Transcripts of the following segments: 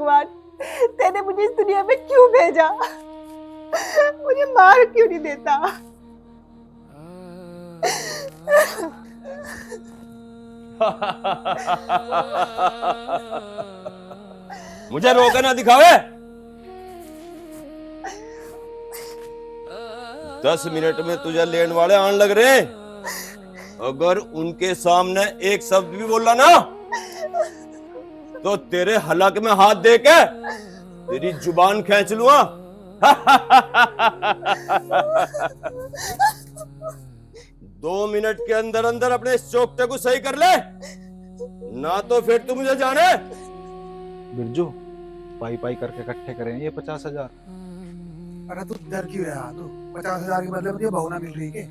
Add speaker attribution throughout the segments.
Speaker 1: भगवान, तेने मुझे इस दुनिया में क्यों भेजा? मुझे मार क्यों नहीं देता?
Speaker 2: मुझे रोके ना दिखावे। 10 मिनट में तुझे लेने वाले आने लग रहे हैं। अगर उनके सामने एक शब्द भी बोला ना तो तेरे हलक में हाथ दे के तेरी जुबान खींच लूंगा। 2 मिनट के अंदर अंदर अपने इस चौकटे को सही कर ले, ना तो फिर तू मुझे जाने।
Speaker 3: बिरजू, पाई पाई करके इकट्ठे करें ये 50,000।
Speaker 4: अरे तू डर क्यों रहा? तू 50,000 के बदले मुझे बहू ना मिल रही के?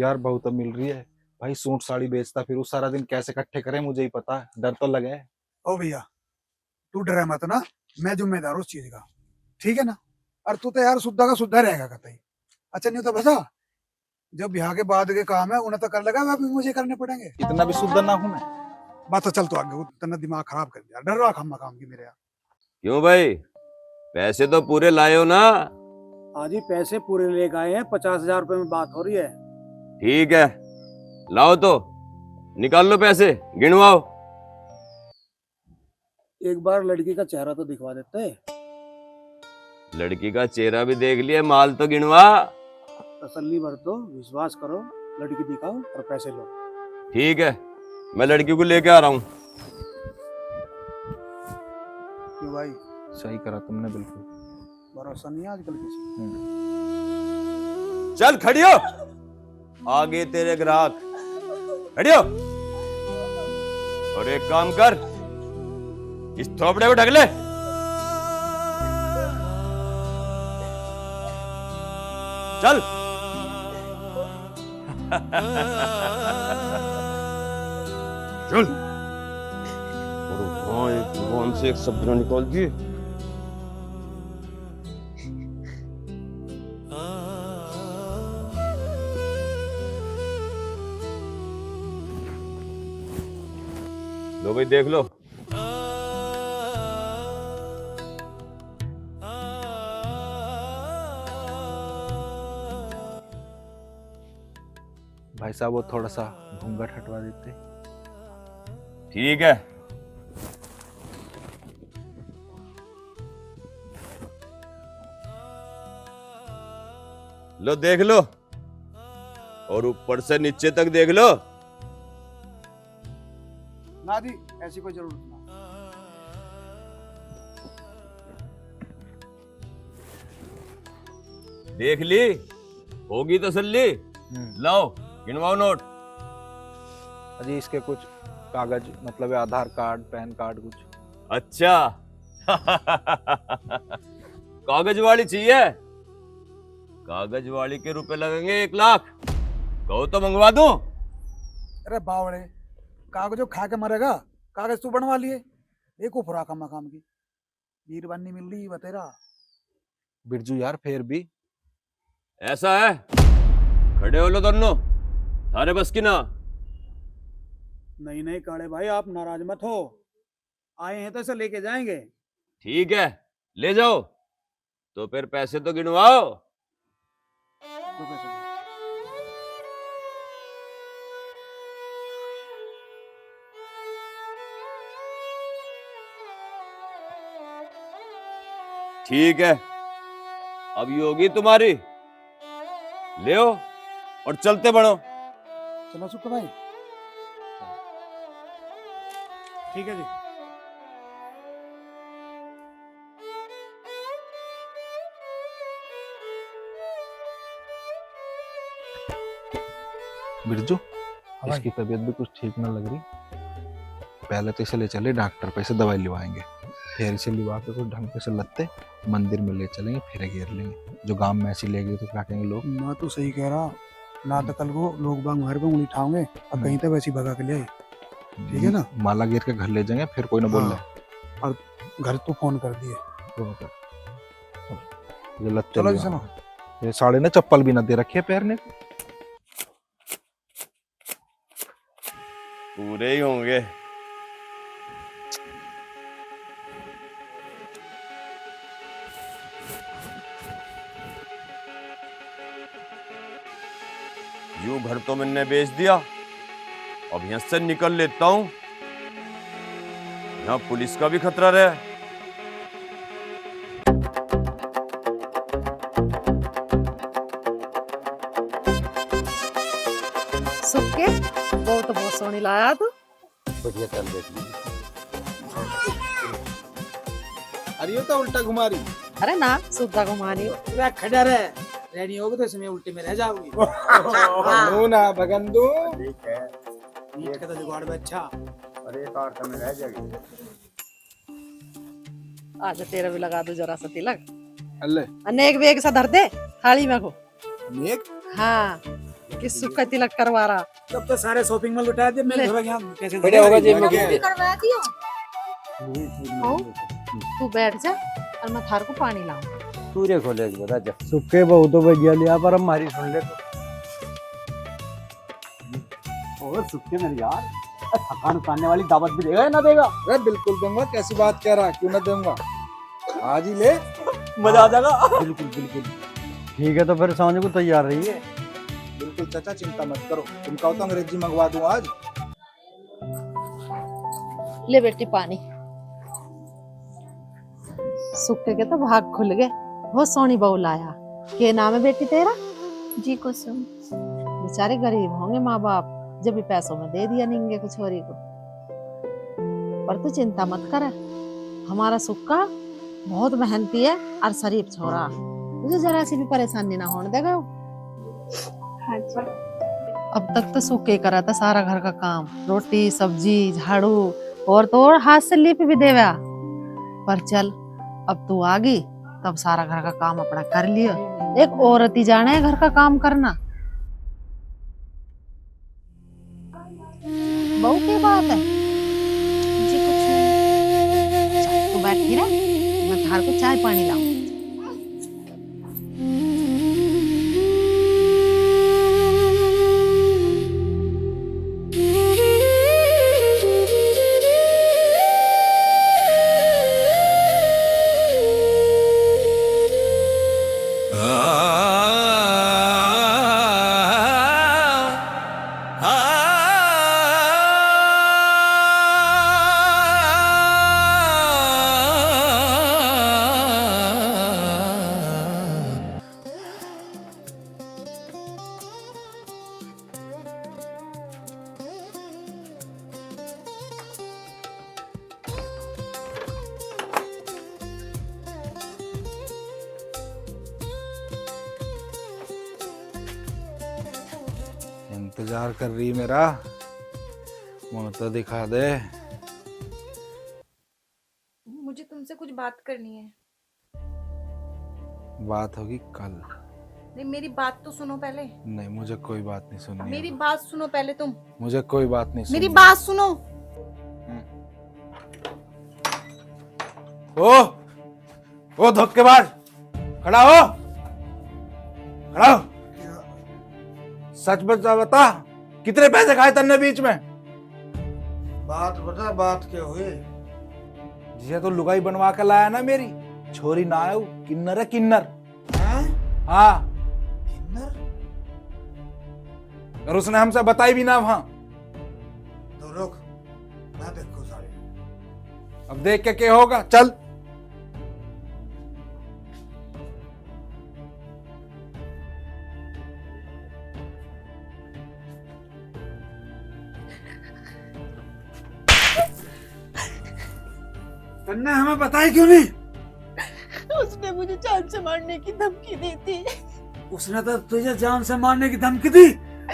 Speaker 3: यार बहू तो मिल रही है भाई, सूट साड़ी बेचता फिर सारा दिन, कैसे इकट्ठे करें मुझे ही पता है, डर तो लगे।
Speaker 4: ओ भैया, तू डरे मत ना, मैं जिम्मेदार हूँ उस चीज का, ठीक है ना? और तू तो यार शुद्धा का शुद्धा रहेगा कतई। अच्छा नहीं तो बता, जब ब्याह के बाद के काम है उन्हें तो कर लगा, अभी मुझे करने पड़ेंगे।
Speaker 3: इतना भी शुद्ध ना हूं मैं।
Speaker 4: बात तो चल, तो आगे तेना दिमाग खराब कर दिया, डर रहा खम्मा काम की मेरे यार।
Speaker 2: क्यों भाई, पैसे तो पूरे लाए हो ना?
Speaker 5: हाँ जी, पैसे पूरे लेके आए हैं, 50,000 रुपए में बात हो रही है।
Speaker 2: ठीक है, लाओ तो निकाल लो पैसे, गिनवाओ।
Speaker 5: एक बार लड़की का चेहरा तो दिखवा देते।
Speaker 2: लड़की का चेहरा भी देख लिया, माल तो गिनवा।
Speaker 5: तसल्ली बरतो, विश्वास करो, लड़की दिखाओ और पैसे लो।
Speaker 2: ठीक है, मैं लड़की को लेके आ रहा हूँ।
Speaker 4: क्यों भाई,
Speaker 3: सही करा तुमने बिल्कुल।
Speaker 4: भरोसा नहीं है आजकल किसी।
Speaker 2: चल खड़ी हो, आगे तेरे ग्राहक। खड़ी हो और एक काम कर, इस थोपड़े को ढक ले। चल। चल। और वहां एक जुबान से एक शब्द ना निकाल दिए। लो भाई देख लो।
Speaker 3: भाई साहब वो थोड़ा सा घूंघट हटवा देते।
Speaker 2: ठीक है, लो देख लो और ऊपर से नीचे तक देख लो।
Speaker 4: ना जी, ऐसी कोई जरूरत ना।
Speaker 2: देख ली, होगी तसल्ली। लाओ गिनवाओ नोट।
Speaker 3: अजी इसके कुछ कागज, मतलब आधार कार्ड, पैन कार्ड कुछ।
Speaker 2: अच्छा। कागज वाली चाहिए? कागज वाली के रुपए लगेंगे 1 लाख। कहो तो मंगवा दूं?
Speaker 4: अरे बावड़े, कागजों खा के मरेगा, कागज तू बनवा लिए। एक उफरा खम्मा काम की वीर बननी मिल रही बतेरा।
Speaker 3: बिरजू यार फिर भी।
Speaker 2: ऐसा है, खड़े हो लो दोनों, थारे बस की ना।
Speaker 5: नहीं नहीं काले भाई, आप नाराज मत हो, आए हैं तो इसे लेके जाएंगे।
Speaker 2: ठीक है, ले जाओ, तो फिर पैसे तो गिनवाओ।
Speaker 4: तो पैसे दो।
Speaker 2: ठीक है, अब ये होगी तुम्हारी, ले आओ और चलते बढ़ो।
Speaker 4: चलो सुख भाई।
Speaker 5: ठीक है जी।
Speaker 3: बिरजू
Speaker 4: भाई।
Speaker 3: इसकी तबीयत भी कुछ ठीक ना लग रही। पहले तो इसे ले चले डॉक्टर पे, से दवाई लिवाएंगे, फिर इसे लिवा के कुछ ढंग से लत्ते मंदिर में ले चलेंगे, फिर घेर लेंगे। जो गांव में ऐसी ले गई तो क्या कहेंगे लोग।
Speaker 4: ना तो सही कह रहा, ना तो कल को लोग बाग हमारे पे उंगली उठाओगे और कहीं तक वैसी भगा के ले आए। ठीक है ना?
Speaker 3: माला गिर के घर ले जाएंगे, फिर कोई ना बोल ले।
Speaker 4: और घर तो फोन कर दिए।
Speaker 3: ये लत्ते
Speaker 4: चलो जी,
Speaker 3: लिवा।
Speaker 4: सुनो।
Speaker 3: ये साढ़े ने चप्पल भी ना दे रखी है पैरने को।
Speaker 2: पूरे ही होंगे। यूं घर तो मैंने बेच दिया, अब यहां से निकल लेता हूं, यहाँ पुलिस का भी खतरा रहे।
Speaker 6: सुक्के वो तो बहुत सोहनी लाया तू।
Speaker 7: बढ़िया, चल देख ली।
Speaker 3: अरे ये तो उल्टा घुमा रही।
Speaker 6: अरे ना सुद्धा घुमानी हो।
Speaker 5: अरे खड़ा रहे, रेडी होगे तो इसमें उल्टे में रह जाओगी।
Speaker 3: नू ना भगंदू।
Speaker 7: ठीक है,
Speaker 5: नीट का तो जुगाड़ में अच्छा।
Speaker 7: अरे एक और समय रह जाएगी।
Speaker 6: आज तेरा भी लगा दो जरा सा तिलक।
Speaker 3: अल्ले
Speaker 6: अनेक वेग सा धर दे थाली में को।
Speaker 3: नेक
Speaker 6: हाँ किस सुख का तिलक करवा रहा।
Speaker 5: तब तो सारे शॉपिंग मॉल लुटा दिए, मैं यहाँ कैसे
Speaker 3: बढ़िया होगा जेब में
Speaker 6: करवा दियो। तू बैठ जा और मैं थार को पानी लाऊं।
Speaker 7: सूर्य खोलेगी बता जा।
Speaker 5: सुक्के बहु तो बढ़िया लिया, पर हमारी सुन ले तो। और सुक्के मेरे यार, थकान उतारने वाली दावत भी देगा या ना देगा?
Speaker 3: अरे बिल्कुल दूंगा, कैसी बात कह रहा, क्यों ना दूंगा, आज ही ले,
Speaker 5: मजा आ जाएगा।
Speaker 3: बिल्कुल बिल्कुल
Speaker 5: ठीक है, तो फिर समझ को तैयार रहिए।
Speaker 3: बिल्कुल चाचा, चिंता मत करो, तुम कहो तो अंग्रेजी मंगवा दूं आज।
Speaker 6: ले बेटी पानी। सुक्के के तो भाग खुल गए, बहुत सोहनी बहू लाया। के नाम है बेटी तेरा?
Speaker 8: जी कुसुम।
Speaker 6: बेचारे गरीब होंगे माँ बाप, जब भी पैसों में दे दिया निंगे को छोरी को। पर तू चिंता मत कर, हमारा सुक्का बहुत मेहनती है और शरीफ छोरा, तुझे जरा सी भी परेशानी ना होने देगा।
Speaker 8: हाँ जी।
Speaker 6: अब तक तो सुक्के करा था सारा घर का काम, रोटी सब्जी झाड़ू, और तो और हाथ से लिप भी देवा। पर चल अब तू आ गई, तब सारा घर का काम अपना कर लियो। एक औरत ही जाने घर का काम करना। बहू की बात है?
Speaker 8: जी कुछ नहीं।
Speaker 6: तू बैठी रह, मैं थार को चाय पानी लाऊं।
Speaker 3: इंतजार कर रही मेरा, मुंह तो दिखा दे।
Speaker 8: मुझे तुमसे कुछ बात करनी है।
Speaker 3: बात होगी कल।
Speaker 8: नहीं, मेरी बात तो सुनो पहले।
Speaker 3: नहीं, मुझे कोई बात नहीं सुननी।
Speaker 8: मेरी बात सुनो पहले तुम।
Speaker 3: मुझे कोई बात नहीं
Speaker 8: मेरी
Speaker 3: सुननी।
Speaker 8: बात सुनो।
Speaker 3: ओ धोखेबाज, खड़ा हो, खड़ा हो। सच बता, कितने पैसे खाए तन्ने बीच में?
Speaker 4: बात बता, बात क्या हुई?
Speaker 3: जिसे तो लुगाई बनवा के लाया ना मेरी छोरी ना आयो, किन्नर है किन्नर। हाँ,
Speaker 4: किन्नर?
Speaker 3: और उसने हमसे बताई भी ना वहां।
Speaker 4: तो रुक, मैं देखो सारे।
Speaker 3: अब देख के क्या होगा, चल।
Speaker 4: तन्ने हमें बताई क्यों नहीं?
Speaker 1: उसने मुझे जान से मारने की धमकी दी थी।
Speaker 4: उसने तो तुझे जान से मारने की धमकी दी,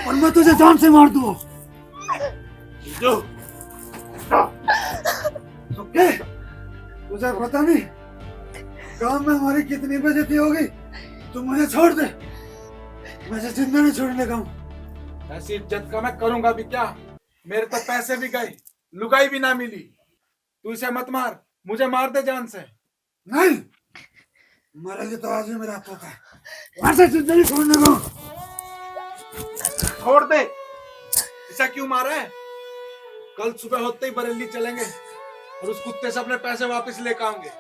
Speaker 4: और मैं तुझे जान से मार दूं। जो ओके, तुझे पता नहीं काम में हमारी कितनी बेइज्जती होगी। तू मुझे छोड़ दे, मैं तुझे जिंदा नहीं छोड़ने का हूं।
Speaker 3: ऐसी इज्जत का मैं करूंगा भी क्या? मेरे तो पैसे भी गए, लुगाई भी ना मिली। तू इसे मत मार, मुझे मार दे जान से।
Speaker 4: नहीं, मरेगी तो आज ही मेरा हाथ है। मैं तुझे जिंदा नहीं छोड़ने का हूं।
Speaker 3: छोड़ दे, इसे क्यों मारा है? कल सुबह होते ही बरेली चलेंगे और उस कुत्ते से अपने पैसे वापस लेकर आएंगे।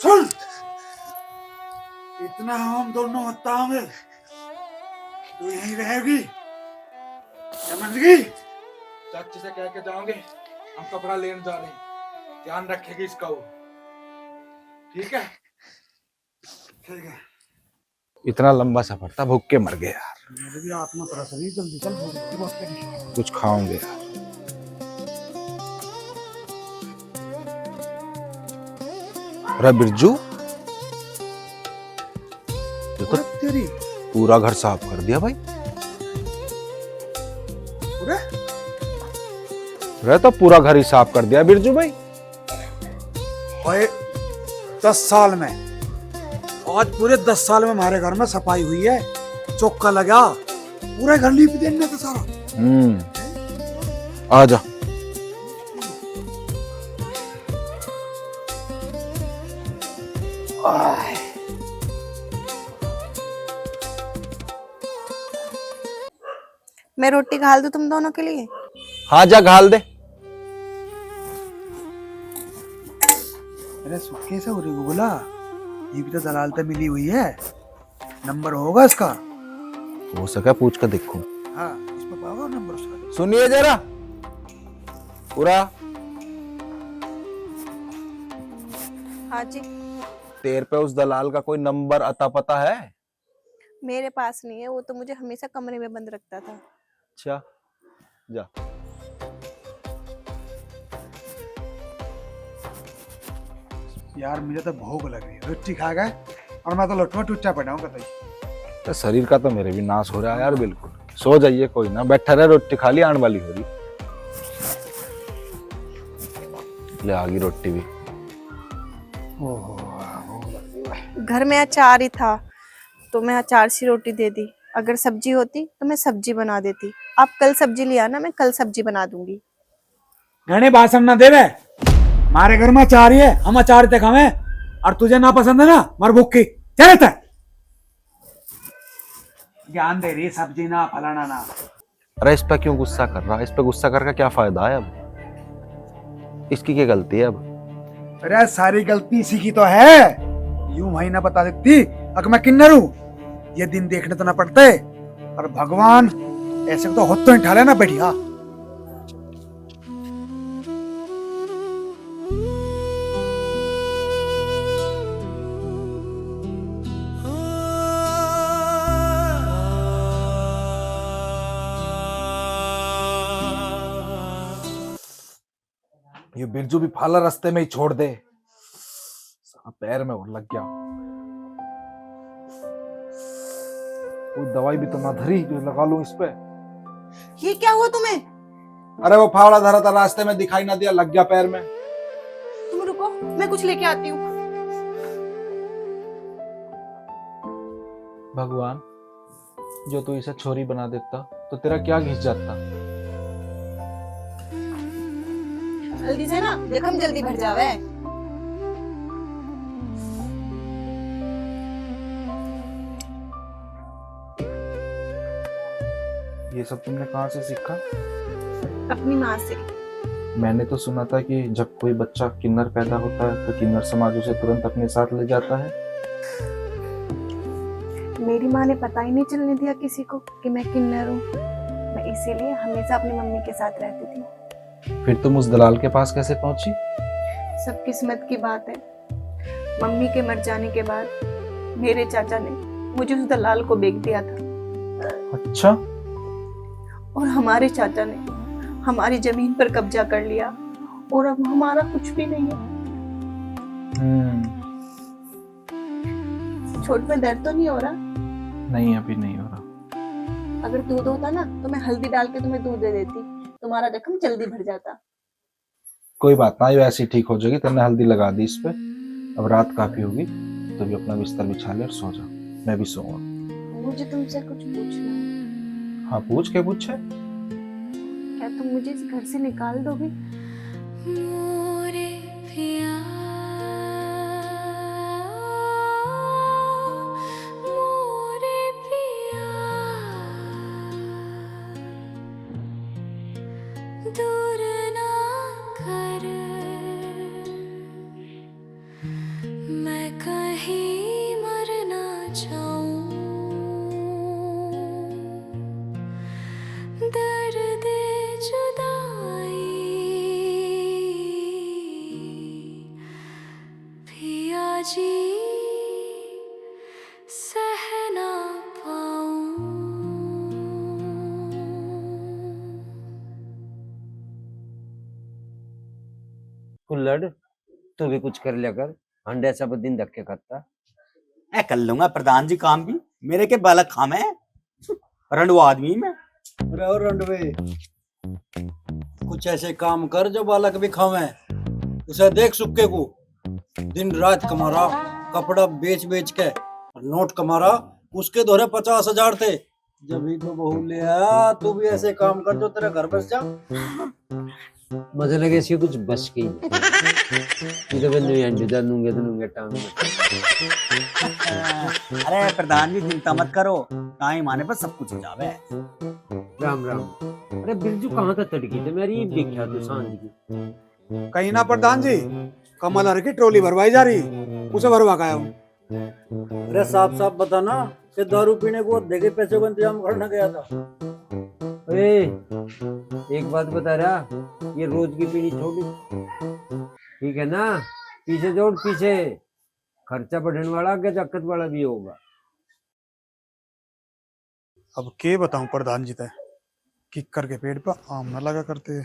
Speaker 4: सुन, इतना हम दोनों हत्या होंगे, तू यहीं रहेगी समझगी?
Speaker 3: चाची से कह के जाओगे हम कपड़ा लेने जा रहे हैं, ध्यान रखेगी इसका वो, ठीक है?
Speaker 4: ठीक है।
Speaker 3: इतना लंबा सफर था, भूख के मर गए यार।
Speaker 4: मेरे भी आत्मा तरस रही, जल्दी चल भूख की बात करें।
Speaker 3: कुछ खाओगे यार। अरे बिरजू, ये तो
Speaker 4: तेरी
Speaker 3: पूरा घर साफ कर दिया भाई।
Speaker 4: पूरे
Speaker 3: अरे तो पूरा घर ही साफ कर दिया बिरजू भाई।
Speaker 4: भाई 10 साल में, आज पूरे 10 साल में हमारे घर में सफाई हुई है, चौका लगा, पूरा घर लीप देने का सारा।
Speaker 3: आ जा।
Speaker 8: मैं रोटी घाल दूं तुम दोनों के लिए?
Speaker 3: हाँ जा घाल दे।
Speaker 4: अरे सुखे से उरे को बोला, ये भी तो दलाल पे मिली हुई है, नंबर होगा इसका।
Speaker 3: हो सके पूछ कर देखो।
Speaker 4: हाँ, इस पे पाओगे नंबर उसका।
Speaker 3: सुनिए जरा पूरा।
Speaker 8: हाँ जी।
Speaker 3: तेरे पे उस दलाल का कोई नंबर अता पता है?
Speaker 8: मेरे पास नहीं है, वो तो मुझे हमेशा कमरे में बंद रखता था।
Speaker 3: अच्छा जा।
Speaker 4: यार मुझे तो भूख लग रही है, रोटी खा गए और मैं तो लौटवा टूटा पड़ा हूँ कतई।
Speaker 3: तो शरीर का तो मेरे भी नाश हो रहा है यार बिल्कुल। सो जाइए, कोई ना, बैठा रहे, रोटी खा ली, आने वाली हो रही। ले आ गई रोटी भी।
Speaker 8: घर में अचार ही था तो मैं अचार सी रोटी दे दी, अगर सब्जी होती तो मैं सब्जी बना देती। आप कल सब्जी ले आना, मैं कल सब्जी बना दूंगी।
Speaker 4: घने भाषण ना देवे, हमारे घर में अचार ही है, हम अचार ते खावे, और तुझे ना पसंद है ना मर भूखी चले तक। ज्ञान दे रही सब्जी ना फलाना ना।
Speaker 3: अरे इस पे क्यों गुस्सा कर रहा है? इस पे गुस्सा करके क्या फायदा है? अब इसकी क्या गलती है? अब
Speaker 4: अरे सारी गलती इसी की तो है, यूं वही ना बता देती अगर मैं किन्नर हूं, ये दिन देखने तो ना पड़ते, और भगवान ऐसे तो होते ही ठाले ना बैठिया।
Speaker 3: ये बिरजू भी फाला रास्ते में ही छोड़ दे, पैर में और लग गया। कोई दवाई भी तो ना धरी जो लगा लूं इस पे।
Speaker 8: ये क्या हुआ तुम्हें?
Speaker 3: अरे वो फावड़ा धरा था, रास्ते में दिखाई ना दिया, लग गया पैर में।
Speaker 8: तुम रुको, मैं कुछ लेके आती हूँ।
Speaker 3: भगवान, जो तू इसे छोरी बना देता तो तेरा क्या घिस जाता।
Speaker 8: जल्दी से ना, जख्म जल्दी भर जावे।
Speaker 3: ये सब तुमने कहाँ से सीखा?
Speaker 8: अपनी माँ से।
Speaker 3: मैंने तो सुना था कि जब कोई बच्चा किन्नर पैदा होता है तो किन्नर समाज उसे तुरंत अपने साथ ले जाता है।
Speaker 8: मेरी माँ ने पता ही नहीं चलने दिया किसी को कि मैं किन्नर हूँ। मैं इसीलिए हमेशा अपनी मम्मी के साथ रहती थी।
Speaker 3: फिर तुम उस दलाल के पास कैसे पहुंची?
Speaker 8: सब किस्मत की बात है। मम्मी के मर जाने के बाद मेरे चाचा ने मुझे उस दलाल को बेच दिया था।
Speaker 3: अच्छा।
Speaker 8: और हमारे चाचा ने हमारी जमीन पर कब्जा कर लिया और अब हमारा कुछ भी नहीं है। छोट में दर्द तो नहीं हो रहा?
Speaker 3: नहीं, अभी नहीं हो रहा।
Speaker 8: अगर दूध होता ना तो मैं हल्दी डाल के तुम्हें दूध दे देती, तुम्हारा जख्म जल्दी भर जाता।
Speaker 3: कोई बात ना, ये वैसे ही ठीक हो जाएगी। तुमने हल्दी लगा दी इस पे। अब रात काफी होगी तो भी अपना बिस्तर बिछा ले और सो जा, मैं भी सोऊंगा।
Speaker 8: मुझे तुमसे कुछ पूछना है।
Speaker 3: हाँ पूछ, के पूछे?
Speaker 8: क्या तुम मुझे इस घर से निकाल दोगे?
Speaker 9: दूर ना कर, मैं कहीं मर ना जाऊं, दर्द
Speaker 7: कुल्लड़ तू भी कुछ कर लिया कर, अंडे सब दिन धक्के खाता।
Speaker 10: मैं कर लूंगा प्रधान जी काम भी, मेरे के बालक खाम है, रंडवा आदमी मैं।
Speaker 5: अरे और रंडवे, कुछ ऐसे काम कर जो बालक भी खावे। उसे देख सुक्के को दिन रात कमा रहा, कपड़ा बेच बेच के नोट कमा रहा, उसके दौरे 50,000 थे। जब ही तो बहू ले आया, तू भी ऐसे काम कर जो तेरा घर बस जा।
Speaker 7: मुझे लगे इसकी कुछ बच गई तो बंदे अंडे दूंगे टांग में।
Speaker 10: अरे प्रधान जी चिंता मत करो, टाइम आने पर सब कुछ हो जावे।
Speaker 7: राम राम। अरे बिरजू कहाँ तक तड़की थे, मेरी देखा तो सांझ की।
Speaker 4: कहीं ना प्रधान जी, कमल हर की ट्रॉली भरवाई जा रही, उसे भरवा के आया हूँ।
Speaker 5: अरे साफ साफ बता ना कि दारू पीने को देखे पैसे का इंतजाम करना गया था।
Speaker 7: ए, एक बात बता रहा, ये रोज की पीनी छोड़ी, ठीक है ना? पीछे जोड़ पीछे, खर्चा बढ़ने वाला आगे दिक्कत वाला भी होगा।
Speaker 4: अब के बताऊं प्रधान जी, किक करके पेड़ पर आम न लगा करते।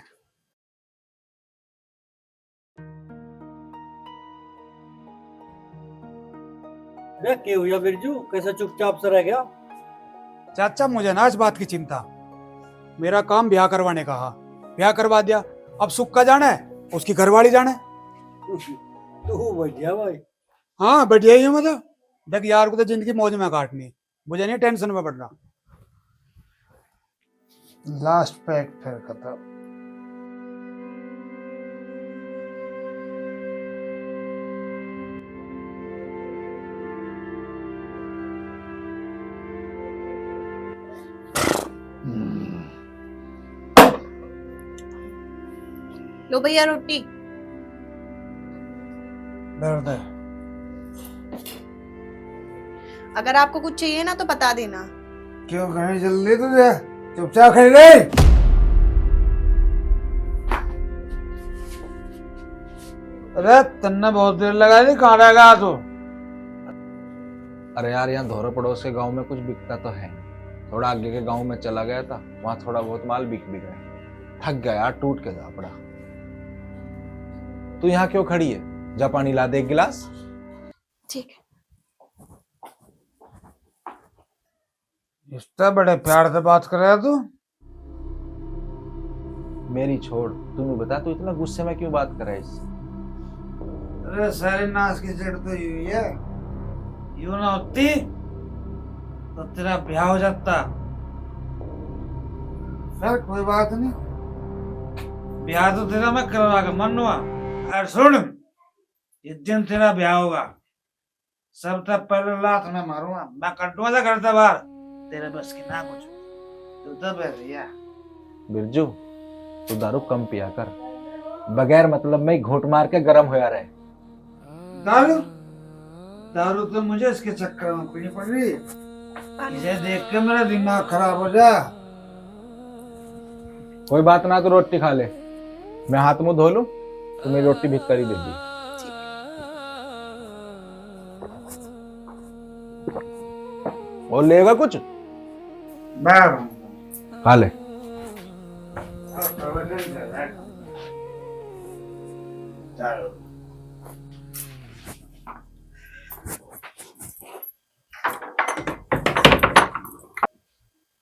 Speaker 5: अरे क्या हुआ बिरजू, कैसे चुपचाप से रह गया?
Speaker 4: चाचा मुझे ना इस बात की चिंता, मेरा काम ब्याह करवाने का हा, ब्याह करवा दिया, अब सुख का जाना है, उसकी घरवाली जाना है।
Speaker 5: तू बढ़िया भाई।
Speaker 4: हाँ बढ़िया ही है, मतलब देख यार को तो जिंदगी मौज में काटनी, मुझे नहीं टेंशन में पड़ना। लास्ट पैक फिर खत्म।
Speaker 8: लो भैया रोटी।
Speaker 4: दर्द है।
Speaker 8: अगर आपको कुछ चाहिए ना तो बता देना।
Speaker 4: क्यों कहीं जल्दी तुझे, चुपचाप खड़ी रही। अरे तन्ने बहुत देर लगा दी, कहाँ रह गया तू?
Speaker 3: अरे यार, यहाँ धोरे पड़ोस के गांव में कुछ बिकता तो है, थोड़ा आगे के गांव में चला गया था, वहां थोड़ा बहुत माल बिक भी गया, थक गया यार, टूट के जा पड़ा। तू यहाँ क्यों खड़ी है? जा पानी ला दे एक गिलास।
Speaker 8: ठीक है।
Speaker 4: इतना बड़े प्यार से बात कर रहा है तू?
Speaker 3: मेरी छोड़, तू बता, तू इतना गुस्से में क्यों बात कर रहा है इससे?
Speaker 4: अरे सारी नाश की जड़ तो यही है, यूं ना होती तो तेरा ब्याह हो जाता। सर कोई बात नहीं, ब्याह तो तेरा मैं करवा के मनवा। और सुन, जिस दिन तेरा ब्याह होगा, सब तक पहले लात में मारूंगा, मैं कटूंगा था करता बाहर, तेरे बस की ना कुछ, तू तो भैया।
Speaker 3: बिरजू, तू दारू कम पिया कर, बगैर मतलब में घोट मार के गरम होया रहे।
Speaker 4: दारू दारू तो मुझे इसके चक्कर में पीनी पड़ रही, इसे देख के मेरा दिमाग खराब हो जा।
Speaker 3: कोई बात ना, तो रोटी खा ले, मैं हाथ मुंह धो लूं, तो मेरी रोटी भिखारी दे दी। और लेगा कुछ? खा ले।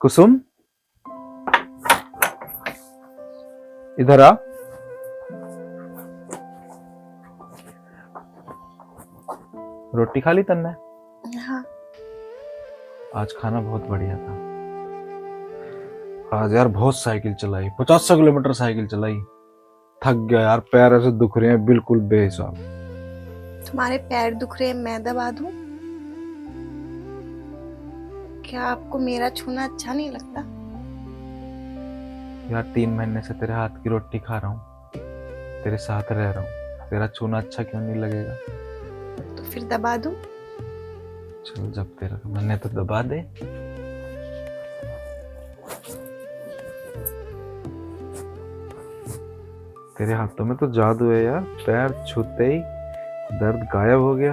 Speaker 3: कुसुम, इधर आ। रोटी खा ली तन्ने?
Speaker 8: हाँ।
Speaker 3: आज खाना बहुत बढ़िया था। आज यार बहुत साइकिल चलाई, 50 किलोमीटर साइकिल चलाई, थक गया यार, पैर ऐसे दुख रहे हैं बिल्कुल बेहिसाब।
Speaker 8: तुम्हारे पैर दुख रहे हैं, मैं दबा दूं? क्या आपको मेरा छूना अच्छा नहीं लगता?
Speaker 3: यार 3 महीने से तेरे हाथ की रोटी खा रहा हूँ, तेरे साथ रह रहा हूँ, तेरा छूना अच्छा क्यों नहीं लगेगा?
Speaker 8: तो फिर दबा दूं?
Speaker 3: चल, जब तेरा मन है तो दबा दे। तेरे हाथों में तो जादू है यार, पैर छूते ही दर्द गायब हो गया।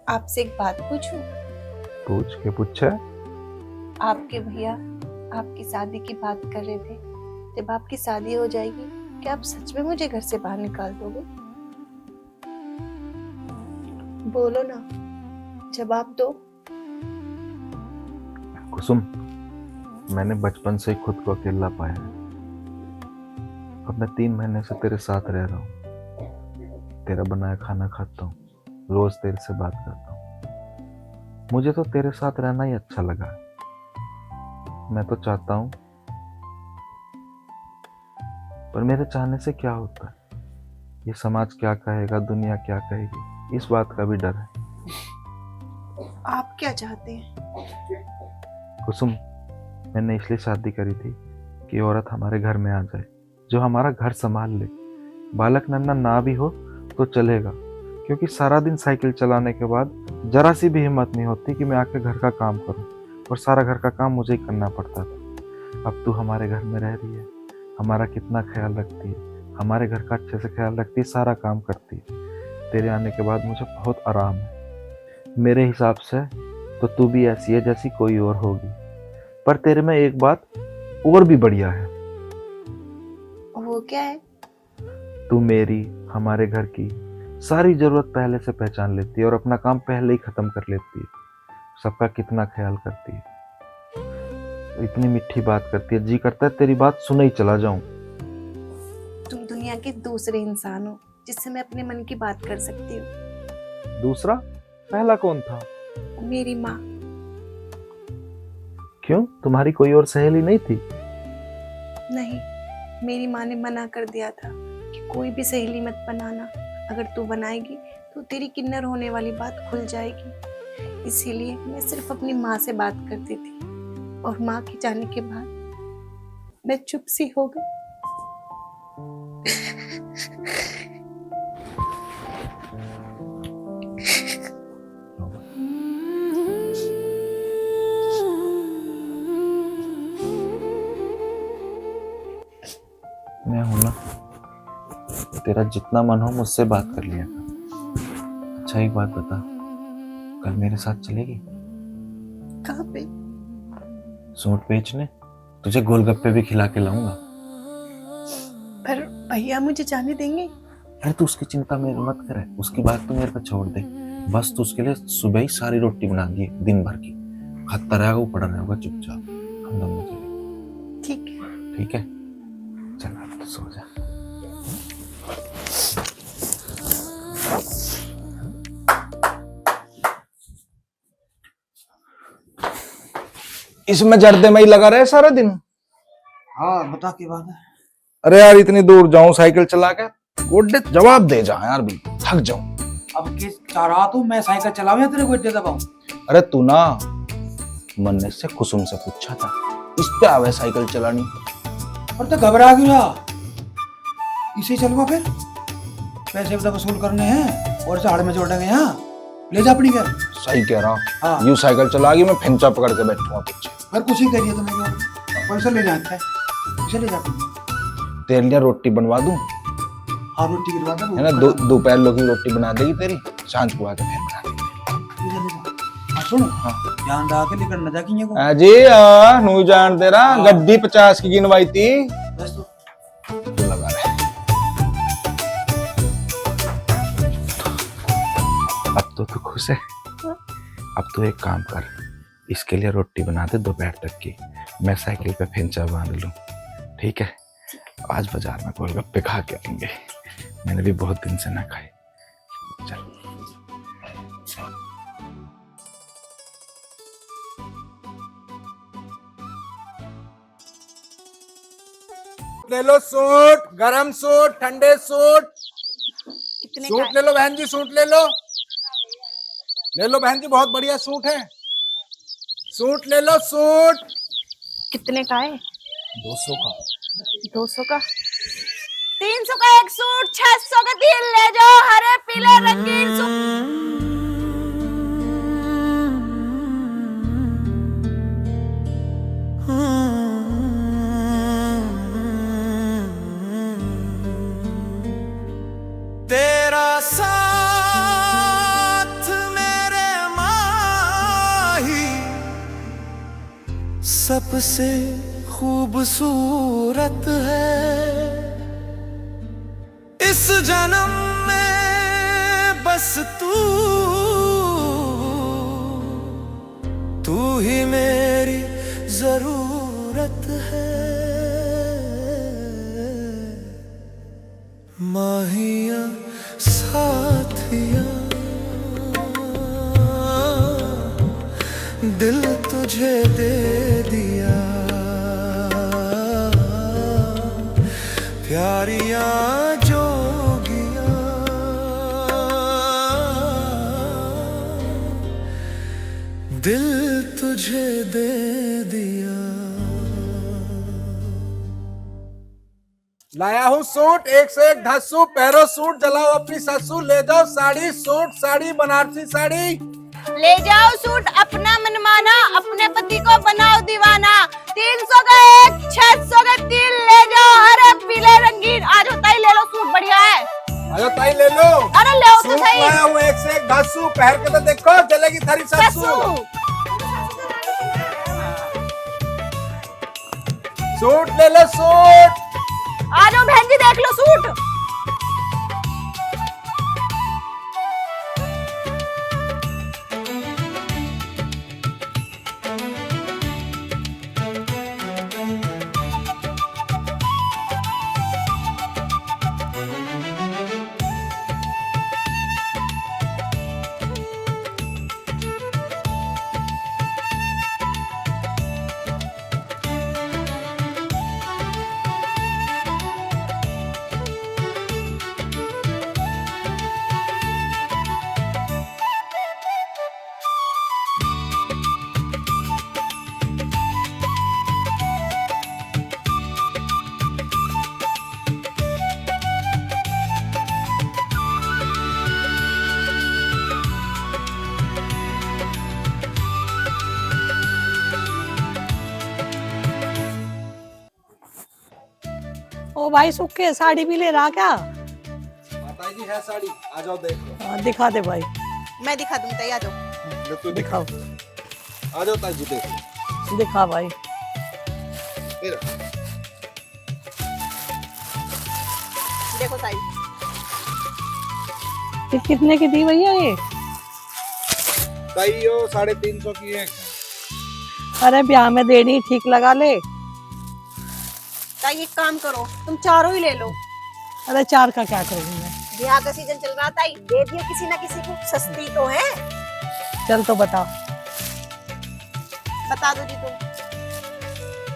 Speaker 8: आपसे एक बात पूछूं?
Speaker 3: पूछ के पूछा?
Speaker 8: आपके भैया आपकी शादी की बात कर रहे थे, जब आपकी शादी हो जाएगी क्या आप सच में मुझे घर से बाहर निकाल दोगे? बोलो ना, जवाब दो।
Speaker 3: कुसुम, मैंने बचपन से ही खुद को अकेला पाया है। अब मैं 3 महीने से तेरे साथ रह रहा हूँ, तेरा बनाया खाना खाता हूँ, रोज तेरे से बात करता हूँ। मुझे तो तेरे साथ रहना ही अच्छा लगा है। मैं तो चाहता हूँ, पर मेरे चाहने से क्या होता है? ये समाज क्या कहेगा, दुनिया क्या कहेगी, इस बात का भी डर है।
Speaker 8: आप क्या चाहते हैं?
Speaker 3: कुसुम, मैंने इसलिए शादी करी थी कि औरत हमारे घर में आ जाए, जो हमारा घर संभाल ले। बालक नन्ना ना भी हो तो चलेगा, क्योंकि सारा दिन साइकिल चलाने के बाद जरा सी भी हिम्मत नहीं होती कि मैं आके घर का काम करूं, और सारा घर का काम मुझे ही करना पड़ता था। अब तू हमारे घर में रह रही है, हमारा कितना ख्याल रखती है, हमारे घर का अच्छे से ख्याल रखती है, सारा काम करती है। तेरे आने के बाद मुझे बहुत आराम है। मेरे हिसाब से तो तू भी ऐसी है जैसी कोई और होगी, पर तेरे में एक बात और भी बढ़िया है।
Speaker 8: वो क्या है?
Speaker 3: तू मेरी, हमारे घर की सारी जरूरत पहले से पहचान लेती है और अपना काम पहले ही खत्म कर लेती है। सबका कितना ख्याल करती है, इतनी मीठी बात करती है, जी करता है तेरी बात सुने ही चला जाऊं।
Speaker 8: तुम दुनिया के दूसरे इंसान हो जिससे मैं अपने मन की बात कर सकती हूँ।
Speaker 3: दूसरा? पहला कौन था?
Speaker 8: मेरी माँ।
Speaker 3: क्यों, तुम्हारी कोई और सहेली नहीं थी?
Speaker 8: नहीं, मेरी माँ ने मना कर दिया था कि कोई भी सहेली मत बनाना, अगर तू बनाएगी तो तेरी किन्नर होने वाली बात खुल जाएगी। इसीलिए मैं सिर्फ अपनी माँ से बात करती थी, और माँ के जाने के बाद मैं चुप सी हो गई।
Speaker 3: मैं हूं ना, तेरा जितना मन हो मुझसे बात कर लिया कर। अच्छा एक बात बता, कल मेरे साथ चलेगी?
Speaker 8: कहाँ पे?
Speaker 3: सूट बेचने, तुझे गोलगप्पे भी खिला के लाऊंगा।
Speaker 8: पर भैया मुझे जाने देंगे?
Speaker 3: अरे तू उसकी चिंता मेरे मत करे, उसकी बात तू मेरे पे छोड़ दे। बस तू उसके लिए सुबह ही सारी रोटी बना दिए दिन भर की, खाता रहेगा, वो पड़ा रहेगा चुपचाप, हम दोनों चलेंगे।
Speaker 8: ठीक है।
Speaker 3: ठीक है, चल अब सो जा। इसमें जर्दे में ही लगा रहे सारा दिन।
Speaker 4: हाँ बता की बात है।
Speaker 3: अरे यार इतनी दूर जाऊं साइकिल चला के, गोड्डे जवाब दे जा यार, भी थक जाऊं।
Speaker 4: अब किस चाह रहा तू मैं साइकिल चलाऊं या तेरे को इतने दबाऊं?
Speaker 3: अरे तू ना मन्ने से कुसुम से पूछा था, इस पे आवे साइकिल चलानी।
Speaker 4: और तो घबरा क्यों? इसे चलवा फिर, पैसे भी तो वसूल करने हैं और झाड़ में जोड़ेंगे। यहाँ ले जा अपनी घर।
Speaker 3: सही कह रहा हूँ।
Speaker 4: हाँ।
Speaker 3: यूं साइकिल चलागी, मैं फिंचा पकड़ के बैठूंगा पीछे।
Speaker 4: फिर कुछ ही करिए तो मेरे पैसा ले जाता है, इसे ले जाते हैं।
Speaker 3: तेरे लिए रोटी बनवा दूं?
Speaker 4: हाँ रोटी गिरवा दे
Speaker 3: है ना, दोपहर लोग की रोटी बना देगी तेरी, सांझ को आके फिर बना देगी।
Speaker 4: हाँ सुन, हाँ ध्यान रहा के लेकर न जाएंगे को।
Speaker 3: जी नू जान तेरा गड्डी 50 की गिनवाई थी।
Speaker 4: बस
Speaker 3: तू लगा रहे। अब तो तू खुश है? अब तो एक काम कर, इसके लिए रोटी बना दे दोपहर तक की, मैं साइकिल पे फिंचा बांध लूं, ठीक है? आज बाजार में गोलगप्पे खा के आएंगे, मैंने भी बहुत दिन से ना खाए। चल
Speaker 11: ले लो सूट, गरम सूट, ठंडे सूट। सूट ले लो बहन जी, सूट ले लो, ले लो बहन जी, बहुत बढ़िया सूट है। सूट ले लो, सूट।
Speaker 8: कितने का है?
Speaker 11: 200 का।
Speaker 8: 200 का? 300 का एक सूट, 600 का 3 ले जाओ, हरे पीले रंगीन सूट।
Speaker 11: तेरा साथ मेरे माही सबसे
Speaker 12: खूबसूरत है इस जन्म में बस तू ही मेरी जरूरत है। माहिया साथिया दिल तुझे दे दिया, प्यारिया जोगिया दिल तुझे दे दिया।
Speaker 11: लाया हूँ सूट, एक से एक धस्सू, पहरो सूट, जलाओ अपनी सस्सू, ले जाओ साड़ी, सूट साड़ी बनारसी साड़ी।
Speaker 1: ले जाओ सूट अपना मनमाना, अपने पति को बनाओ दीवाना। 300 का एक, 600 का 3, ले जाओ हरे पीले रंगीन। आज होता ही ले लो, सूट बढ़िया है।
Speaker 11: आयो ताई ले लो।
Speaker 1: अरे ले तो
Speaker 11: सूट
Speaker 1: सही।
Speaker 11: लाया हूँ एक से एक धस्सू, पहन के तो देखो जलेगी थारी सस्सू। सूट ले लो सूट।
Speaker 1: आ जाओ बहन जी देख लो सूट।
Speaker 13: ओ भाई सुखे साड़ी भी ले रहा क्या?
Speaker 11: माता जी है साड़ी, आ जाओ देख लो।
Speaker 13: दिखा दे भाई।
Speaker 1: मैं दिखा दूं, ताई आ जाओ।
Speaker 11: लो तू
Speaker 13: दिखाओ।
Speaker 11: आ जाओ ताई जी देखो।
Speaker 13: दिखा भाई।
Speaker 1: देखो ताई।
Speaker 13: कितने की दी भैया ये?
Speaker 11: ताई यो 350 की एक।
Speaker 13: अरे ब्याह में देनी ठीक लगा ले।
Speaker 1: ताई एक काम करो, तुम चारों ही ले लो।
Speaker 13: अरे 4 का क्या करूंगी मैं?
Speaker 1: ब्याह का सीजन चल रहा, ताई दे दियो किसी ना किसी को, सस्ती तो है।
Speaker 13: चल तो बता।
Speaker 1: बता दो जी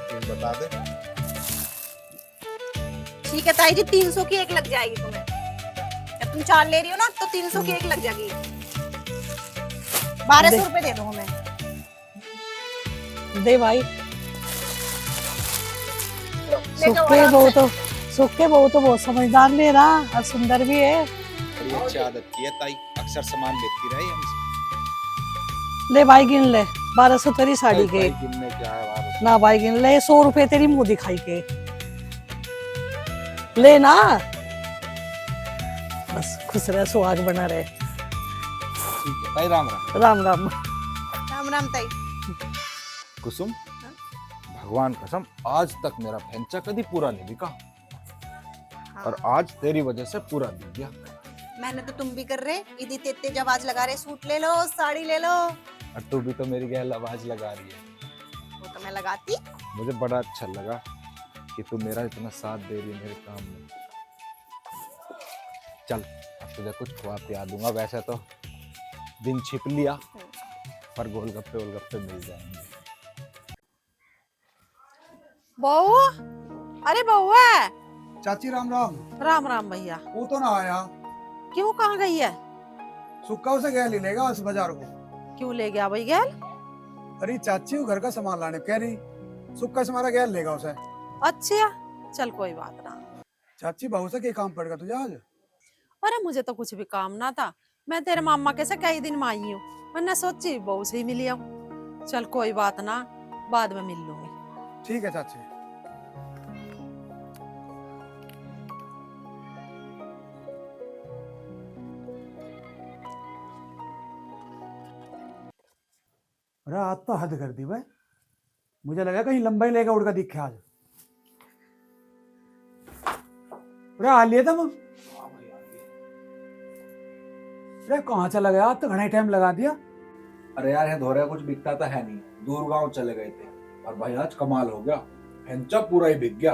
Speaker 11: तुम बता दे।
Speaker 1: ठीक है ताई जी, 300 की एक लग जाएगी तुम्हें। जब तुम 4 ले रही हो ना तो 300 की एक लग जाएगी। 1200 रुपए दे दो हमें।
Speaker 13: दे भाई। सुखे बहु तो बहुत समझदार ले रहा और सुंदर भी है।
Speaker 3: बड़ी अच्छी आदत की है ताई, अक्सर सामान लेती रही हमसे।
Speaker 13: ले भाई गिन ले, 1200 तेरी साड़ी के।
Speaker 3: गिनने क्या है बाबा?
Speaker 13: ना भाई गिन ले, 100 रुपए तेरी मुंह दिखाई के। ले ना, बस खुश रहे, सुहाग बना रहे।
Speaker 3: ठीक है ताई, राम राम।
Speaker 13: राम राम।
Speaker 1: राम राम ताई।
Speaker 3: कुसुम, भगवान कसम आज तक मेरा फेंचा कभी पूरा नहीं बिका।
Speaker 1: हाँ।
Speaker 3: और आज तेरी वजह से पूरा बिक गया।
Speaker 1: मैंने तो तुम भी कर रहे, इदी तेते जब आवाज लगा रहे, सूट ले लो साड़ी ले लो।
Speaker 3: और तू भी तो मेरी गैल आवाज लगा रही है।
Speaker 1: वो तो मैं लगाती।
Speaker 3: मुझे बड़ा अच्छा लगा कि तू मेरा इतना साथ दे रही है मेरे काम में। चल अब तुझे कुछ खुआ पिया दूंगा। वैसे तो दिन छिप लिया, पर गोलगप्पे मिल जाएंगे।
Speaker 6: बहू, अरे बहू है।
Speaker 4: चाची राम राम।
Speaker 6: राम राम भैया।
Speaker 4: वो तो ना आया।
Speaker 6: क्यों, कहाँ गई है?
Speaker 4: सुक्का उसे गया ले लेगा इस बाजार को।
Speaker 6: क्यों ले गया भाई गैल?
Speaker 4: अरे चाची वो घर का सामान लाने कह रही, सुक्का से हमारा गैल लेगा उसे।
Speaker 6: अच्छा चल कोई बात ना।
Speaker 4: चाची बहू से क्या काम पड़ेगा तुझे आज?
Speaker 6: अरे मुझे तो कुछ भी काम ना था, मैं तेरे मामा के से कई दिन में आई हूँ, मैंने सोची बहू से ही मिली हूँ। चल कोई बात ना, बाद में मिल लूंगी।
Speaker 4: ठीक है चाची। अरे आज तो हद कर दी भाई, मुझे लगा कहीं लंबा ही लेकर उड़ का दिखे आज। अरे आ लिए तुम? अरे कहाँ चला गया? अब तो घना टाइम लगा दिया।
Speaker 11: अरे यार है धोरे कुछ बिकता तो है नहीं, दूर गांव चले गए थे और भाई आज कमाल हो गया, हेंचा पूरा ही बिक गया।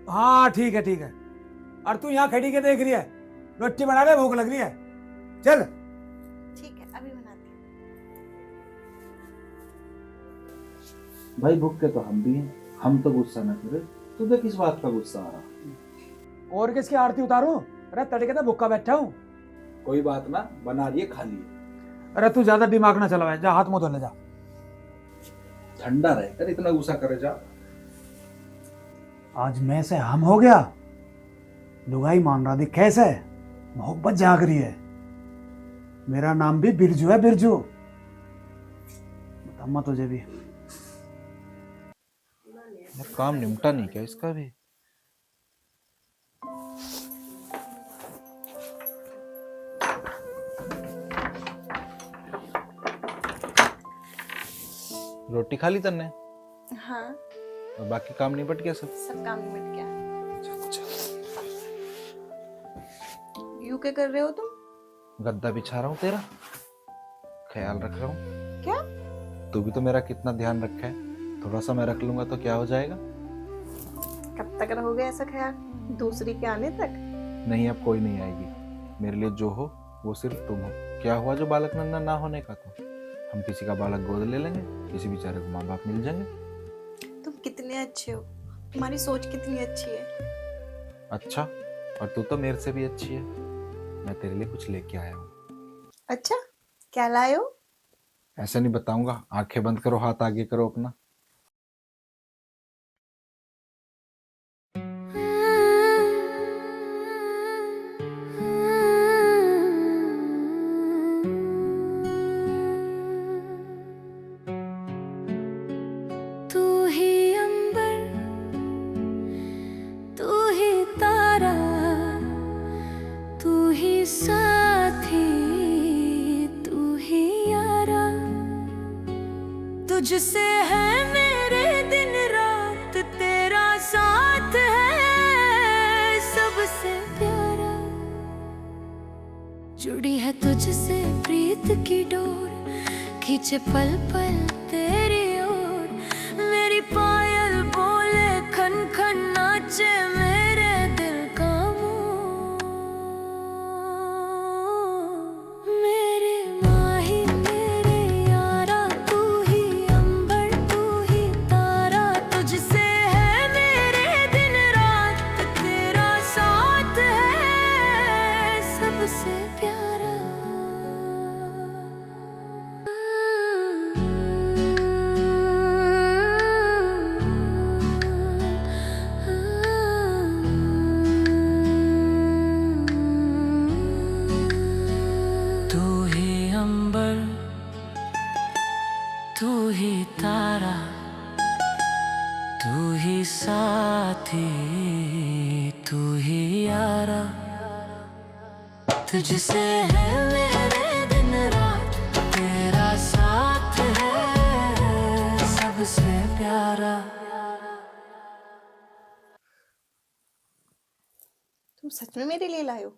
Speaker 4: हाँ ठीक है ठीक है। और तू यहाँ खड़ी के देख रही है? रोटी बना ले, भूख लग रही है। चल
Speaker 8: ठीक है अभी बनाती हूँ।
Speaker 3: भाई भूख के तो हम भी हैं, हम तो गुस्सा न करे, तुझे किस बात का गुस्सा आ रहा?
Speaker 4: और किसकी आरती उतारूं? अरे तड़के तो भूखा बैठा हूँ।
Speaker 11: कोई बात ना, बना लिए खा लिए।
Speaker 4: अरे तू ज्यादा दिमाग ना चलावे, जा हाथ मुंह धो ले जा।
Speaker 11: ठंडा रहकर इतना गुस्सा करे जा।
Speaker 4: आज मैं से हम हो गया, लुगाई मान रहा थी कैसे, मोहब्बत जाग रही है। मेरा नाम भी बिरजू है, बिरजू। बताऊंगा तुझे भी।
Speaker 3: काम निपटा नहीं क्या इसका भी? रोटी खा ली तन्ने?
Speaker 8: हाँ
Speaker 3: और बाकी काम निपट गया सब?
Speaker 8: सब काम निपट गया। यू क्या कर रहे हो तुम?
Speaker 3: गद्दा बिछा रहा हूँ तेरा, ख्याल रख रहा हूँ।
Speaker 8: क्या?
Speaker 3: तू भी तो मेरा कितना ध्यान रखा है, थोड़ा सा मैं रख लूंगा तो क्या हो जाएगा?
Speaker 8: कब तक रहोगे ऐसा ख्याल, दूसरी के आने तक?
Speaker 3: नहीं अब कोई नहीं आएगी, मेरे लिए जो हो वो सिर्फ तुम हो। क्या हुआ जो बालक नन्ना ना होने का? तो हम किसी का बालक गोद ले लेंगे, किसी बेचारे को माँ बाप मिल जाएंगे।
Speaker 8: तुम कितने अच्छे हो, तुम्हारी सोच कितनी अच्छी है।
Speaker 3: अच्छा, और तू तो मेरे से भी अच्छी है। मैं तेरे लिए कुछ लेके आया हूँ।
Speaker 8: अच्छा क्या लाए हो?
Speaker 3: ऐसे नहीं बताऊंगा, आंखें बंद करो, हाथ आगे करो अपना।
Speaker 9: तू ही अंबर, तू ही तारा, तू ही साथी, तू ही यारा। तुझसे है मेरे दिन रात, तेरा साथ है सबसे प्यारा। जुड़ी है तुझसे प्रीत की डोर, खींचे पल पल तेरी ओर। मेरी पायल बोले खन खन, नाचे मेरे दिल का मोर। मेरे माही मेरे यारा, तू ही अंबर, तू ही तारा। तुझसे है मेरे दिन रात, तेरा साथ है सबसे प्यारा। तू ही अंबर, तू ही तारा, तू ही साथी, तू ही यारा। तुझसे है मेरे दिन रात, तेरा साथ है सबसे प्यारा।
Speaker 8: तुम सच में मेरे लिए लाए हो?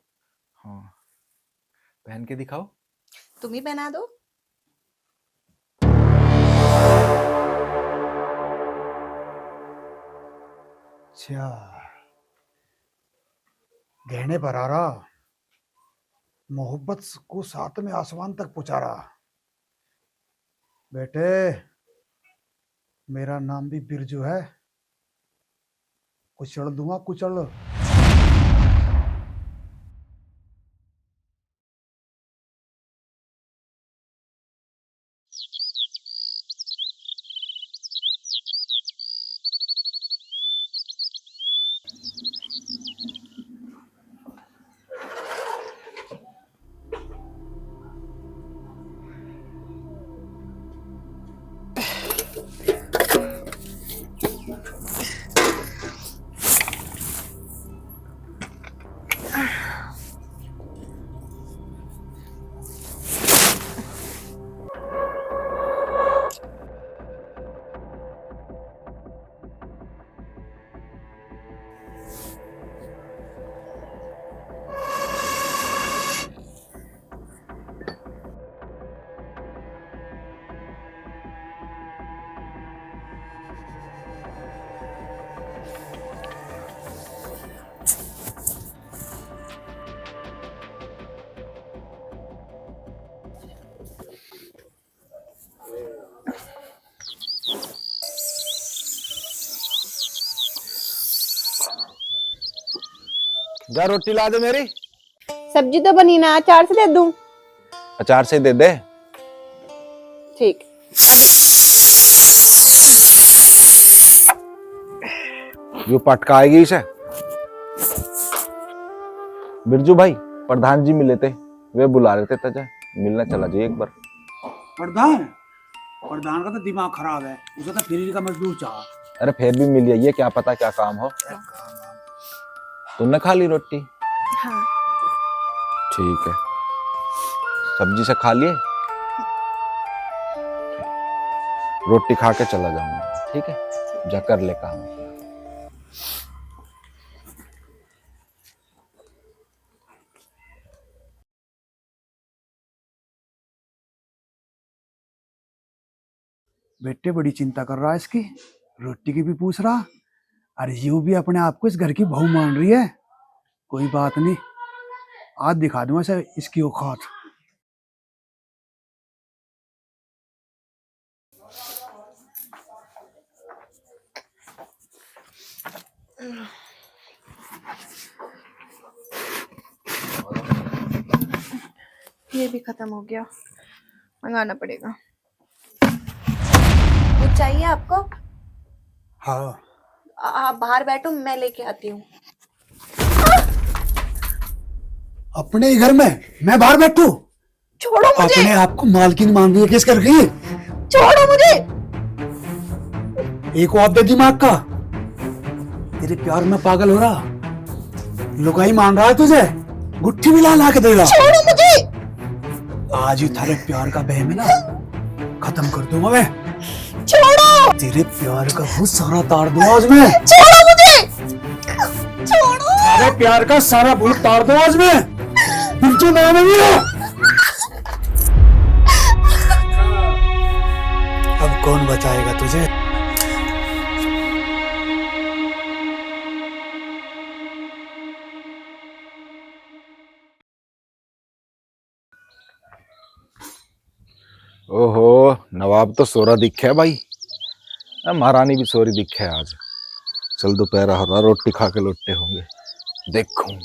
Speaker 3: हाँ, पहन के दिखाओ।
Speaker 8: तुम ही पहना दो।
Speaker 4: अच्छा, गहने पर आ रहा, मोहब्बत को साथ में आसमान तक पहुंचा रहा। बेटे मेरा नाम भी बिरजू है, कुचल दूंगा कुचल।
Speaker 3: जा रोटी ला दे मेरी।
Speaker 1: सब्जी तो बनी ना, अचार से दे दूं?
Speaker 3: अचार से दे दे।
Speaker 1: ठीक।
Speaker 3: जो पटकाएगी इसे। बिरजू भाई, प्रधान जी मिले थे, वे बुला रहे थे तुझे, मिलना चला जाइए एक बार।
Speaker 4: प्रधान का तो दिमाग खराब है, उसे तो फ्री का मजदूर चाहा।
Speaker 3: अरे फिर भी मिल जाइए, क्या पता क्या काम हो। तुमने खा ली रोटी?
Speaker 8: हाँ।
Speaker 3: ठीक है, सब्जी से खा लिए? रोटी खा के चला जाऊंगा, ठीक है? जा कर ले काम।
Speaker 4: बेटे बड़ी चिंता कर रहा है इसकी, रोटी की भी पूछ रहा, अरे यूं भी अपने आप को इस घर की बहू मान रही है। कोई बात नहीं, आज दिखा दूंगा सर इसकी औकात।
Speaker 8: ये भी खत्म हो गया, मंगाना पड़ेगा। कुछ चाहिए आपको?
Speaker 4: हाँ।
Speaker 8: आप बाहर बैठो, मैं लेके आती हूँ।
Speaker 4: अपने ही घर में मैं बाहर बैठू?
Speaker 8: छोड़ो मुझे।
Speaker 4: अपने आप को मालकिन मान रही है किस घर की?
Speaker 8: छोड़ो मुझे।
Speaker 4: एक और दे दिमाग का, तेरे प्यार में पागल हो रहा, लुगाई मान रहा है तुझे, गुट्ठी भी ला के देगा।
Speaker 8: छोड़ो मुझे।
Speaker 4: आज ही थारे प्यार का बहम है ना, खत्म कर दूंगा मैं।
Speaker 8: छोड़ो।
Speaker 4: तेरे प्यार का बहुत सारा तार दूंगा आज मैं।
Speaker 8: छोड़ो मुझे। छोड़ो।
Speaker 4: तेरे प्यार का सारा भूत तार दूंगा आज मैं। बिरजू नाम है मेरा। अब कौन बचाएगा तुझे?
Speaker 3: ओहो, नवाब तो सोरा दिखे है भाई, महारानी भी सोरी दिखे है आज। चल दोपहर हो रहा, रोटी खा के लौटे होंगे, देखूं।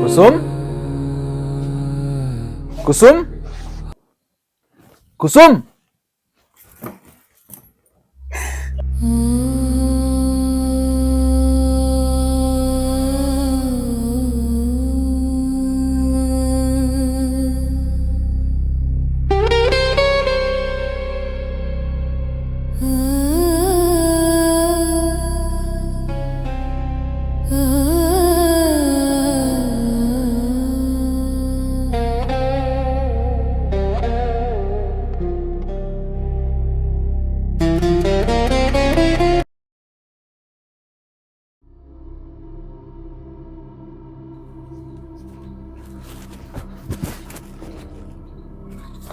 Speaker 3: कुसुम, कुसुम, कुसुम।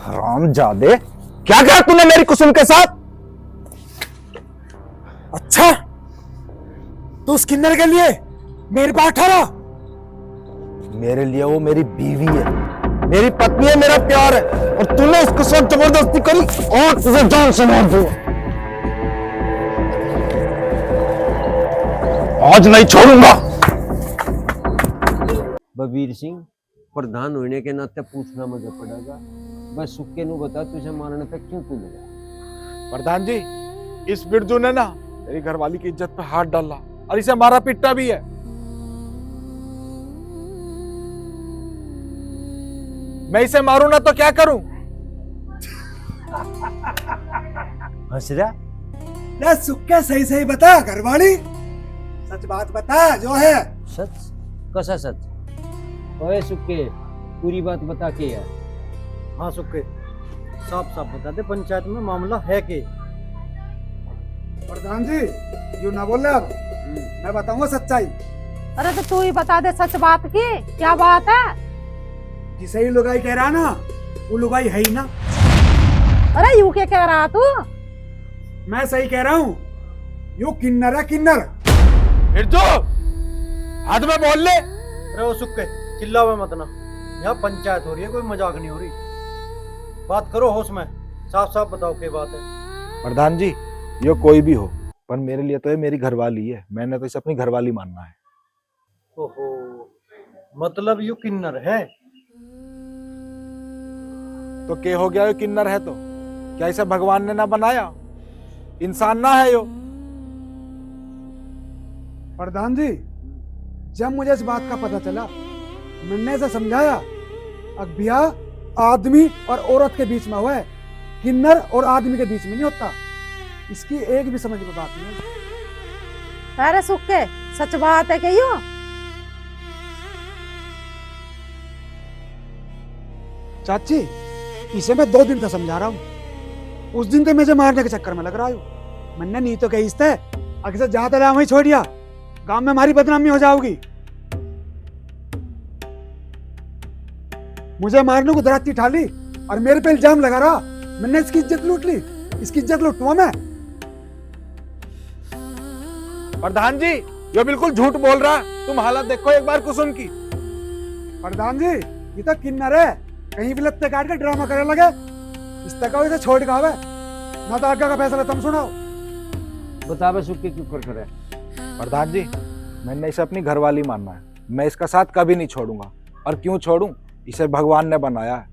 Speaker 3: हरामजादे, क्या कहा तूने मेरी कुसुम के साथ?
Speaker 4: अच्छा, तू उस किन्नर के लिए मेरे पास ठहरा?
Speaker 3: मेरे लिए वो मेरी बीवी है, मेरी पत्नी है, मेरा प्यार है, और तूने उसके साथ जबरदस्ती करी और तुझे जान से मार दूंगा। आज नहीं छोड़ूंगा।
Speaker 7: बबीर सिंह, प्रधान होने के नाते पूछना मुझे पड़ेगा, बस सुक्के नु बता तुझे मारने पे क्यों तू लगा?
Speaker 11: प्रधान जी, इस बिरजू ने ना मेरी घरवाली की इज्जत पे हाथ डाला और इसे मारा पिट्टा भी है। मैं इसे मारूं ना तो क्या करूं?
Speaker 7: हंस रहा?
Speaker 4: ना सुक्का सही सही बता, घरवाली सच बात बता जो है।
Speaker 7: सच? कसा सच? ओए सुक्के, पूरी बात बता के यार।
Speaker 4: हाँ सुक्के,
Speaker 5: साफ साफ बता दे पंचायत में मामला है के।
Speaker 4: प्रधान जी यू ना बोल रहे अब, मैं बताऊंगा सच्चाई।
Speaker 13: अरे तो तू ही बता दे सच बात की, क्या बात है?
Speaker 4: जिसे ही लुगाई कह रहा ना, वो लुगाई है ही ना।
Speaker 13: अरे यू क्या कह रहा तू?
Speaker 4: मैं सही कह रहा हूँ, यू किन्नर है किन्नर।
Speaker 11: फिर तो हाथ में बोल ले।
Speaker 5: अरे वो सुक्के चिल्लावे मत ना, यहाँ पंचायत हो रही है, कोई मजाक नहीं हो रही। बात करो होश में, साफ साफ बताओ क्या बात है।
Speaker 3: प्रधान जी ये कोई भी हो, पर मेरे लिए तो ये मेरी घरवाली है, मैंने तो इसे अपनी घरवाली मानना है।
Speaker 5: ओहो, मतलब यू किन्नर है?
Speaker 3: तो क्या हो गया, ये किन्नर है तो क्या इसे भगवान ने ना बनाया? इंसान ना है यो?
Speaker 4: प्रधान जी जब मुझे इस बात का पता चला, मैंने इसे समझाया अब ब्याह आदमी और औरत के बीच में हुआ है, किन्नर और आदमी के बीच में नहीं होता। इसकी एक भी समझ में बात नहीं है।
Speaker 13: अरे सुक्के सच बात है कि यू?
Speaker 4: चाची इसे मैं 2 दिन से समझा रहा हूँ, उस दिन तो मुझे मारने के चक्कर में लग रहा हूँ। मैंने नहीं तो कही इससे अगर से जहां तक वहीं छोड़ दिया, गांव में हमारी बदनामी हो जाओगी। मुझे मारने को दराती ठाली और मेरे पे इल्जाम लगा रहा। मैंने इसकी इज्जत लूट ली, इसकी इज्जत लूटूंगा मैं।
Speaker 3: प्रधान जी ये बिल्कुल झूठ बोल रहा, तुम हालत देखो एक बार कुसुम की।
Speaker 4: प्रधान जी ये तो किन्नर है, कहीं भी लत्ते काट के ड्रामा करने लगे। इस तक इसे छोड़ के आवे ना, तो आगे का फैसला तुम सुनाओ।
Speaker 7: बता बे सुक्के क्यों कर करे।
Speaker 3: प्रधान जी मैंने इसे अपनी घरवाली मानना है, मैं इसका साथ कभी नहीं छोड़ूंगा। और क्यों छोड़ूं, इसे भगवान ने बनाया है।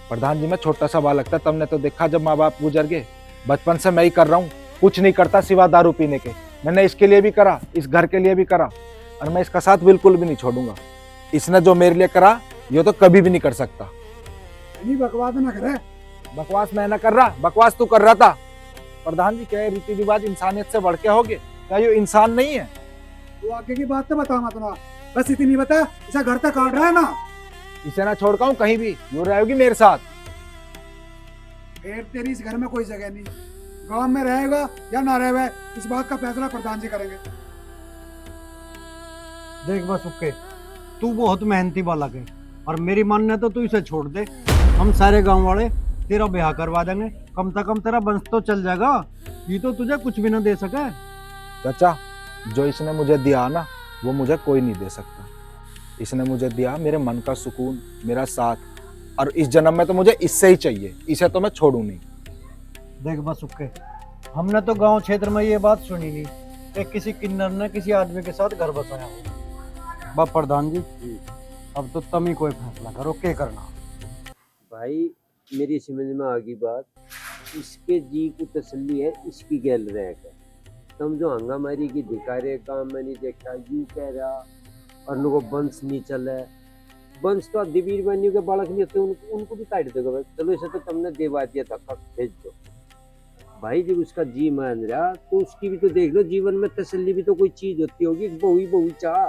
Speaker 3: प्रधान जी मैं छोटा सा बालक था, तुमने तो देखा जब माँ बाप गुजर गए। बचपन से मैं ही कर रहा हूँ, कुछ नहीं करता सिवा दारू पीने के। मैंने इसके लिए भी करा, इस घर के लिए भी करा, और मैं इसका साथ बिल्कुल भी नहीं छोड़ूंगा। इसने जो मेरे लिए करा ये तो कभी भी नहीं कर सकता।
Speaker 4: बकवास ना करे।
Speaker 3: बकवास मैं ना कर रहा, बकवास तू कर रहा था। प्रधान जी क्या रीति रिवाज इंसानियत से बढ़ के हो गए? क्या ये इंसान नहीं है?
Speaker 4: तू आगे की बात तो बता मत ना, बस इतनी बता इसे घर तक काट रहा है ना।
Speaker 3: इसे ना छोड़ हूँ कहीं भी, यूं रहेगी मेरे साथ।
Speaker 4: फिर तेरी इस घर में कोई जगह नहीं, गांव में रहेगा या ना रहे, इस बात का फैसला प्रधान जी करेंगे।
Speaker 5: देख बस सुक्के, तू बहुत मेहनती बालक है, और मेरी मानने तो तू इसे छोड़ दे। हम सारे गांव वाले तेरा ब्याह करवा देंगे, कम से कम तेरा वंश तो चल जाएगा। ये तो तुझे कुछ भी ना दे सके।
Speaker 3: चाचा जो इसने मुझे दिया ना, वो मुझे कोई नहीं दे सकता। इसने मुझे दिया मेरे मन का सुकून, मेरा साथ, और इस जन्म में तो मुझे इससे ही चाहिए, इसे तो मैं छोड़ू नहीं।
Speaker 5: देख बस सुक्के, हमने तो गांव क्षेत्र में ये बात सुनी नहीं कि किसी किन्नर ने किसी आदमी के साथ घर बसाया हो। बाप प्रधान जी अब तो तुम ही कोई फैसला करो, क्या करना।
Speaker 7: भाई मेरी समझ में आ गई बात, इसके जी को तसल्ली है, इसकी गैल रह है। तुम जो हंगामारी की धिकारे काम में नहीं देखा, यूं कह रहा, और लोगों वंश नहीं चले। वंश तो दिवीर बनियों के बालक नहीं होते, उनको भी काट दोगे। चलो इसे तो तुमने देवा दिया धक्का, भेज दो। भाई जब उसका जी मान रहा तो उसकी भी तो देख लो, जीवन में तसल्ली भी तो कोई चीज होती होगी। बहु ही बहु चाह।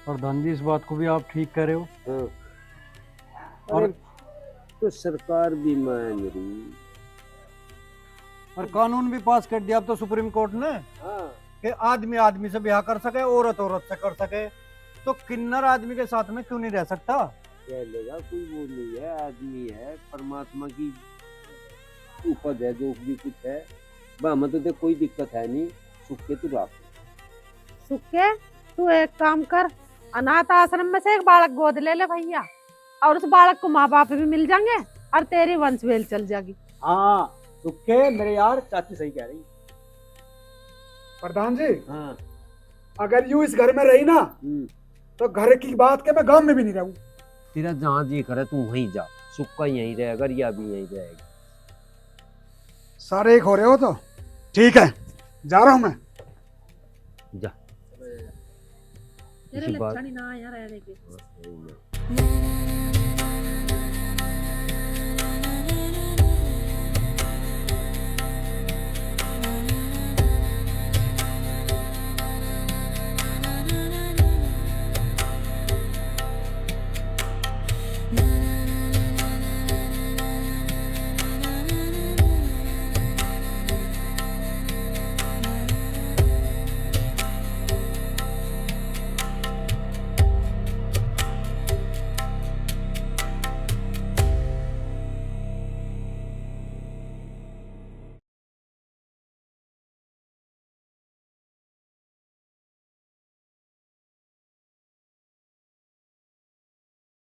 Speaker 5: प्रधान जी इस बात को भी आप ठीक कह रहे हो।
Speaker 7: हाँ। और तो सरकार भी मान रही,
Speaker 5: और कानून भी पास कर दिया अब तो सुप्रीम कोर्ट ने।
Speaker 7: हाँ।
Speaker 5: कि आदमी आदमी से ब्याह कर सके, औरत औरत से कर सके, तो किन्नर आदमी के साथ में क्यों नहीं रह सकता?
Speaker 7: कह लेगा कोई वो नहीं है, आदमी है, परमात्मा की उपज है, जो भी कुछ है। बामा तो कोई दिक्कत है नहीं। सुक्के तू राख।
Speaker 13: सुक्के तू एक काम कर, अनाथ आश्रम में से एक बालक गोद ले ले भैया, और उस बालक को माँ बाप भी मिल जाएंगे और तेरी वंशवेल चल जाएगी।
Speaker 10: हाँ सुक्के मेरे यार, चाची सही कह रही।
Speaker 4: प्रधान जी
Speaker 7: हाँ।
Speaker 4: अगर यूं इस घर में रही ना, तो घर की बात के मैं गांव में भी नहीं रहूं।
Speaker 7: तेरा जहाँ जी करे तू वहीं जा, सुक्का यहीं रहेगा, रिया भी यहीं रहेगी।
Speaker 4: सारे एक हो रहे हो तो ठीक है, जा रहा हूं मैं।
Speaker 7: जा।
Speaker 13: तेरे लक्षण ही ना यहाँ रहने के।